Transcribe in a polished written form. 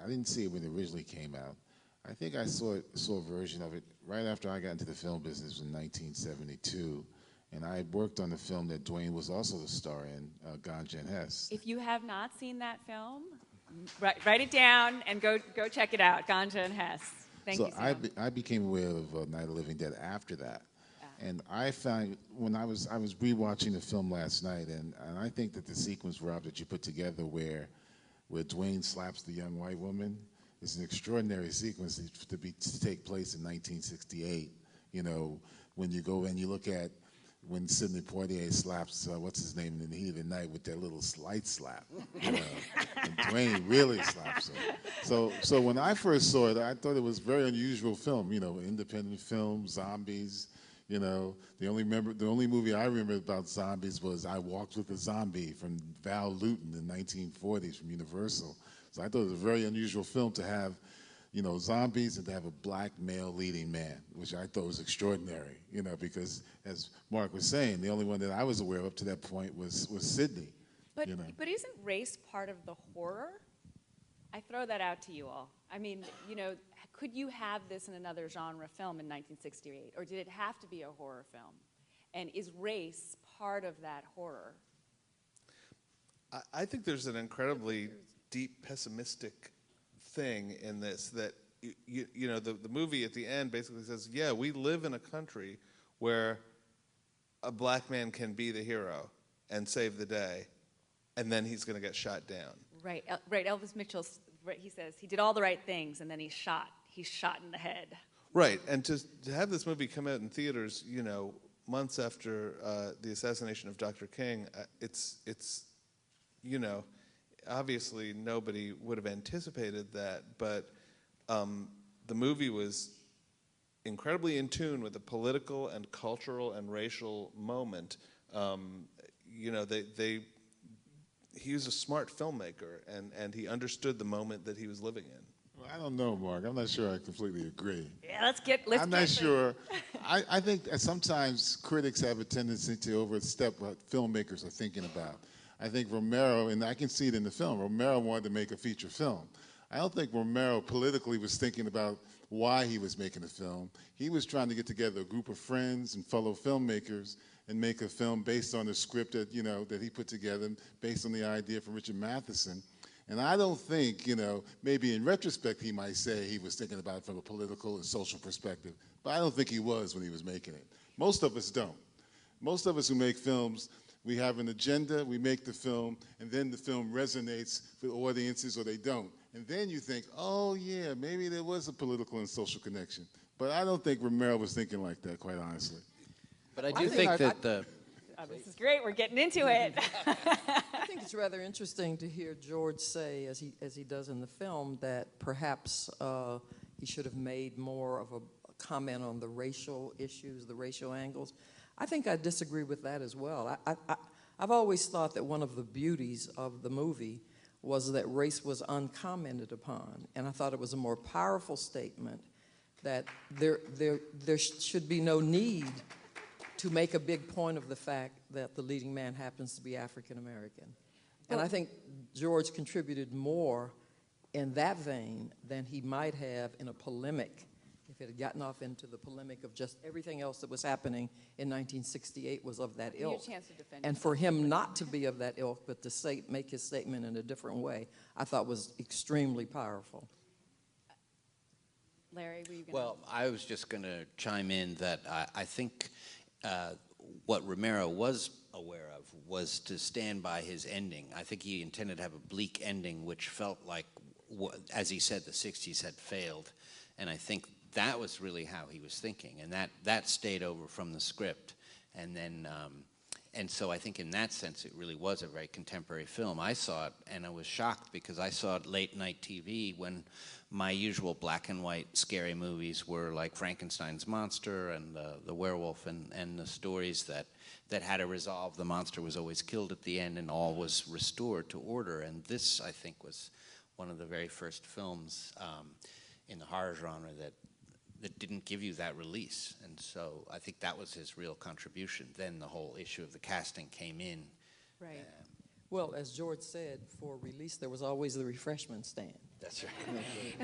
I didn't see it when it originally came out. I think I saw a version of it right after I got into the film business in 1972. And I worked on the film that Dwayne was also the star in, Ganja and Hess. If you have not seen that film, write it down and go check it out, Ganja and Hess. Thank you, Sam. So I became aware of Night of the Living Dead after that. And I found, when I was rewatching the film last night, and I think that the sequence, Rob, that you put together where Dwayne slaps the young white woman is an extraordinary sequence to take place in 1968. You know, when you go and you look at when Sidney Poitier slaps, what's his name, in the heat of the night with that little light slap, you know, and Dwayne really slaps him. So when I first saw it, I thought it was a very unusual film, you know, independent film, zombies, you know. The only movie I remember about zombies was I Walked with a Zombie from Val Lewton in the 1940s from Universal. So I thought it was a very unusual film to have, you know, zombies and to have a black male leading man, which I thought was extraordinary, you know, because as Mark was saying, the only one that I was aware of up to that point was Sidney. But, you know. But isn't race part of the horror? I throw that out to you all. I mean, you know, could you have this in another genre film in 1968, or did it have to be a horror film? And is race part of that horror? I think there's an incredibly deep pessimistic thing in this that you know the movie at the end basically says, yeah, we live in a country where a black man can be the hero and save the day, and then he's going to get shot down. Right, right. Elvis Mitchell, he says he did all the right things, and then he's shot in the head. Right, and to have this movie come out in theaters, you know, months after the assassination of Dr. King, it's you know, obviously nobody would have anticipated that, but the movie was incredibly in tune with the political and cultural and racial moment. You know, he was a smart filmmaker, and he understood the moment that he was living in. Well, I don't know, Mark. I'm not sure I completely agree. Yeah, let's I'm not sure. I think that sometimes critics have a tendency to overstep what filmmakers are thinking about. I think Romero, and I can see it in the film, Romero wanted to make a feature film. I don't think Romero politically was thinking about why he was making the film. He was trying to get together a group of friends and fellow filmmakers and make a film based on the script that, you know, that he put together, based on the idea from Richard Matheson. And I don't think, you know, maybe in retrospect he might say he was thinking about it from a political and social perspective, but I don't think he was when he was making it. Most of us don't. Most of us who make films, we have an agenda, we make the film, and then the film resonates with audiences or they don't. And then you think, oh yeah, maybe there was a political and social connection. But I don't think Romero was thinking like that, quite honestly. But I do think that the... Oh, this is great, we're getting into it. I think it's rather interesting to hear George say, as he does in the film, that perhaps he should have made more of a comment on the racial issues, the racial angles. I think I disagree with that as well. I've always thought that one of the beauties of the movie was that race was uncommented upon, and I thought it was a more powerful statement that there should be no need to make a big point of the fact that the leading man happens to be African American. And I think George contributed more in that vein than he might have in a polemic, if it had gotten off into the polemic of just everything else that was happening in 1968 was of that ilk. And for him not to be of that ilk, but to make his statement in a different way, I thought was extremely powerful. Larry, were you going to? Well, I was just going to chime in that I think what Romero was aware of was to stand by his ending. I think he intended to have a bleak ending, which felt like, as he said, the 60s had failed. And I think that was really how he was thinking, and that stayed over from the script. And then, and so I think in that sense, it really was a very contemporary film. I saw it, and I was shocked because I saw it late night TV when my usual black and white scary movies were like Frankenstein's monster and the werewolf and the stories that had to resolve. The monster was always killed at the end and all was restored to order. And this, I think, was one of the very first films in the horror genre that didn't give you that release. And so I think that was his real contribution. Then the whole issue of the casting came in. Right. Well, as George said, for release, there was always the refreshment stand. That's right.